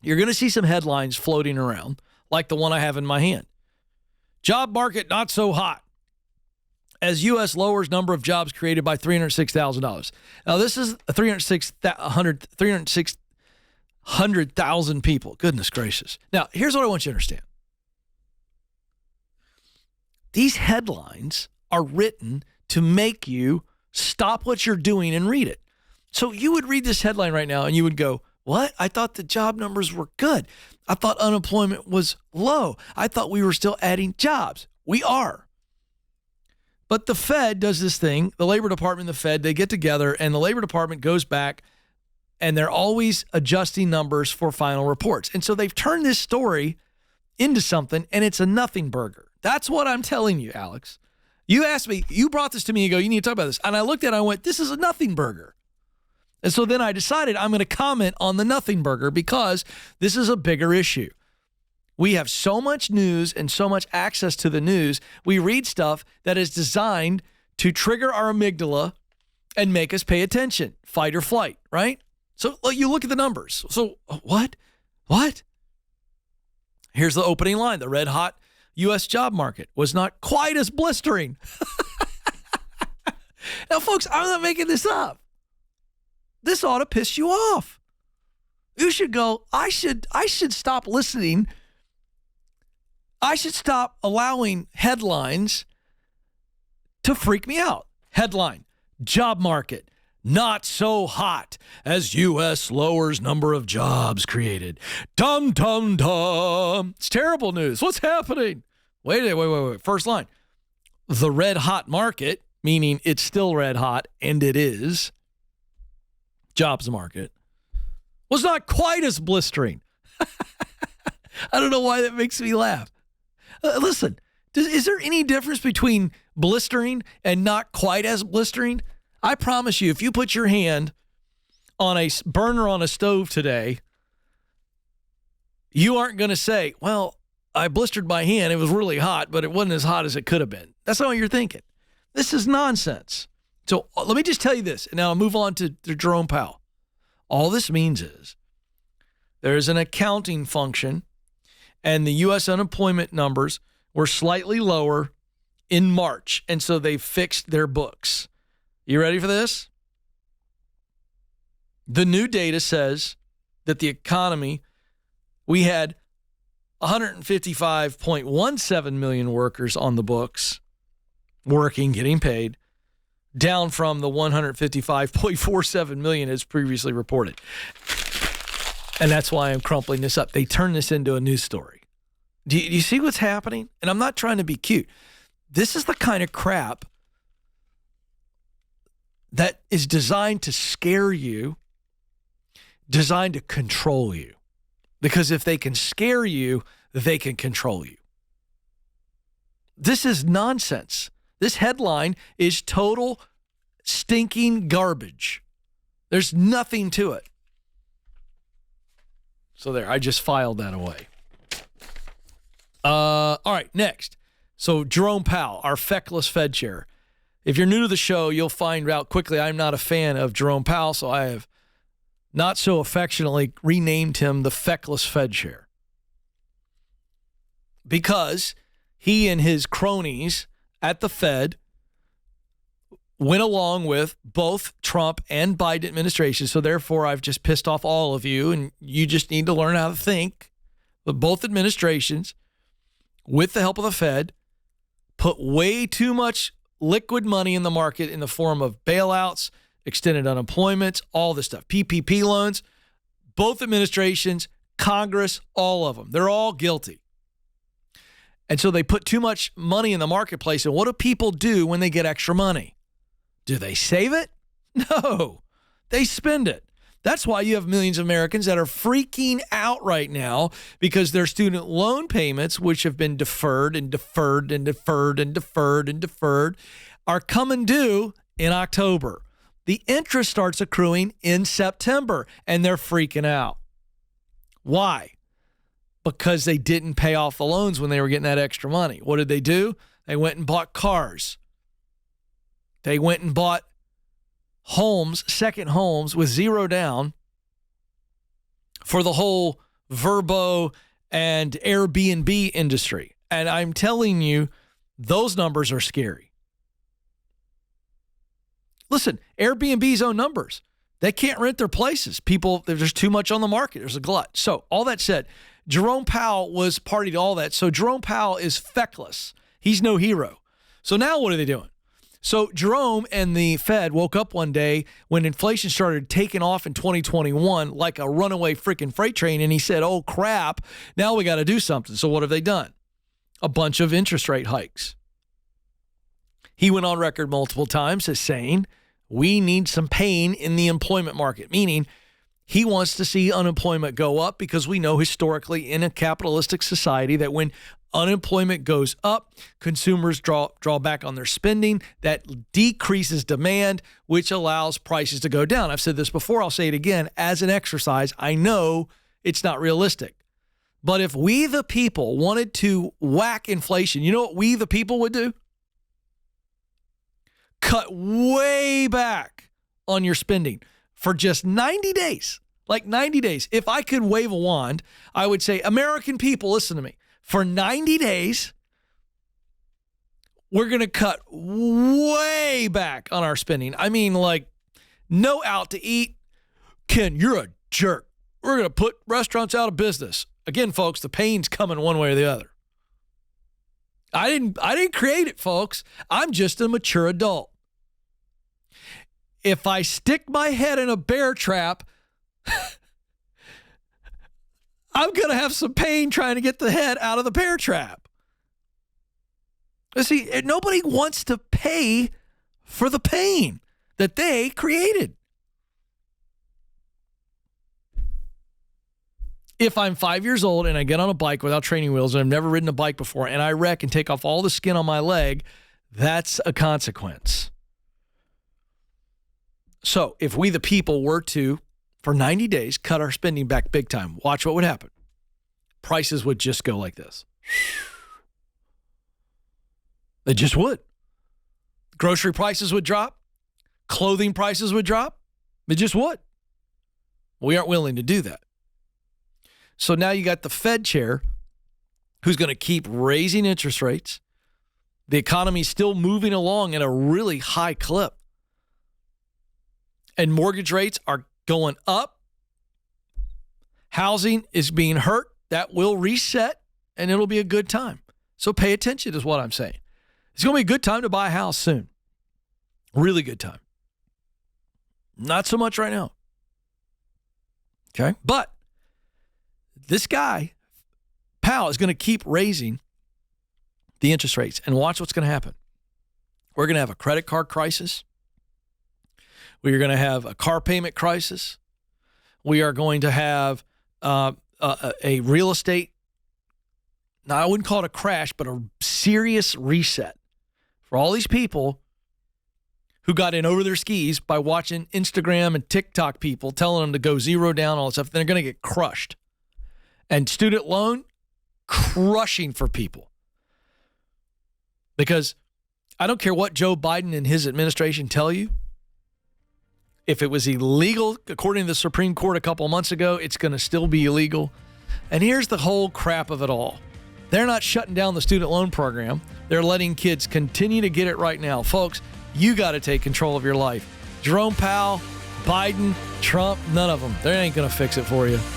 you're going to see some headlines floating around, like the one I have in my hand. Job market not so hot as U.S. lowers number of jobs created by $306,000. Now, this is 306,000 people. Goodness gracious. Now, here's what I want you to understand. These headlines are written to make you stop what you're doing and read it. So you would read this headline right now and you would go, what? I thought the job numbers were good. I thought unemployment was low. I thought we were still adding jobs. We are. But the Fed does this thing, the Labor Department and the Fed, they get together and the Labor Department goes back and they're always adjusting numbers for final reports. And so they've turned this story into something and it's a nothing burger. That's what I'm telling you, Alex. You asked me, you brought this to me, you go, you need to talk about this. And I looked at it and I went, this is a nothing burger. And so then I decided I'm going to comment on the nothing burger because this is a bigger issue. We have so much news and so much access to the news. We read stuff that is designed to trigger our amygdala and make us pay attention, fight or flight, right? So you look at the numbers. So what? Here's the opening line. The red hot U.S. job market was not quite as blistering. Now, folks, I'm not making this up. This ought to piss you off. You should go, I should stop listening. I should stop allowing headlines to freak me out. Headline, job market, not so hot as U.S. lowers number of jobs created. Dum, dum, dum. It's terrible news. What's happening? Wait. First line. The red hot market, meaning it's still red hot, and it is, jobs market, was not quite as blistering. I don't know why that makes me laugh. Listen, is there any difference between blistering and not quite as blistering? I promise you, if you put your hand on a burner on a stove today, you aren't going to say, well, I blistered my hand. It was really hot, but it wasn't as hot as it could have been. That's not what you're thinking. This is nonsense. So let me just tell you this, and now I'll move on to Jerome Powell. All this means is there's an accounting function, and the U.S. unemployment numbers were slightly lower in March, and so they fixed their books. You ready for this? The new data says that the economy, we had 155.17 million workers on the books, working, getting paid, down from the 155.47 million as previously reported. And that's why I'm crumpling this up. They turned this into a news story. Do you see what's happening? And I'm not trying to be cute. This is the kind of crap that is designed to scare you, designed to control you. Because if they can scare you, they can control you. This is nonsense. This headline is total stinking garbage. There's nothing to it. So there, I just filed that away. All right, next. So Jerome Powell, our feckless Fed chair. If you're new to the show, you'll find out quickly I'm not a fan of Jerome Powell, so I have not so affectionately renamed him the feckless Fed chair. Because he and his cronies at the Fed went along with both Trump and Biden administration. So therefore, I've just pissed off all of you, and you just need to learn how to think. But both administrations, with the help of the Fed, put way too much liquid money in the market in the form of bailouts, extended unemployment, all this stuff, PPP loans. Both administrations, Congress, all of them, they're all guilty. And so they put too much money in the marketplace. And what do people do when they get extra money? Do they save it? No, they spend it. That's why you have millions of Americans that are freaking out right now because their student loan payments, which have been deferred and deferred and deferred and deferred and deferred, are coming due in October. The interest starts accruing in September, and they're freaking out. Why? Because they didn't pay off the loans when they were getting that extra money. What did they do? They went and bought cars. They went and bought homes, second homes with zero down for the whole Vrbo, and Airbnb industry. And I'm telling you, those numbers are scary. Listen, Airbnb's own numbers. They can't rent their places. There's too much on the market. There's a glut. So all that said, Jerome Powell was party to all that. So Jerome Powell is feckless. He's no hero. So now what are they doing? So Jerome and the Fed woke up one day when inflation started taking off in 2021 like a runaway freaking freight train, and he said, oh, crap, now we got to do something. So what have they done? A bunch of interest rate hikes. He went on record multiple times as saying, we need some pain in the employment market, meaning he wants to see unemployment go up because we know historically in a capitalistic society that when unemployment goes up, consumers draw back on their spending. That decreases demand, which allows prices to go down. I've said this before. I'll say it again. As an exercise, I know it's not realistic. But if we, the people, wanted to whack inflation, you know what we, the people, would do? Cut way back on your spending for just 90 days. Like 90 days. If I could wave a wand, I would say, American people, listen to me. For 90 days, we're going to cut way back on our spending. I mean, like, no out to eat. Ken, you're a jerk. We're going to put restaurants out of business. Again, folks, the pain's coming one way or the other. I didn't create it, folks. I'm just a mature adult. If I stick my head in a bear trap, I'm going to have some pain trying to get the head out of the bear trap. See, nobody wants to pay for the pain that they created. If I'm 5 years old and I get on a bike without training wheels and I've never ridden a bike before and I wreck and take off all the skin on my leg, that's a consequence. So if we, the people, were to, for 90 days, cut our spending back big time, watch what would happen. Prices would just go like this. They just would. Grocery prices would drop. Clothing prices would drop. They just would. We aren't willing to do that. So now you got the Fed chair who's going to keep raising interest rates. The economy's still moving along at a really high clip. And mortgage rates are going up. Housing is being hurt. That will reset, and it'll be a good time. So pay attention is what I'm saying. It's going to be a good time to buy a house soon. Really good time. Not so much right now. Okay? But this guy, Powell, is going to keep raising the interest rates. And watch what's going to happen. We're going to have a credit card crisis. We are going to have a car payment crisis. We are going to have a real estate, now I wouldn't call it a crash, but a serious reset for all these people who got in over their skis by watching Instagram and TikTok people telling them to go zero down, all that stuff. They're going to get crushed. And student loan, crushing for people. Because I don't care what Joe Biden and his administration tell you. If it was illegal, according to the Supreme Court a couple of months ago, it's going to still be illegal. And here's the whole crap of it all. They're not shutting down the student loan program. They're letting kids continue to get it right now. Folks, you got to take control of your life. Jerome Powell, Biden, Trump, none of them. They ain't going to fix it for you.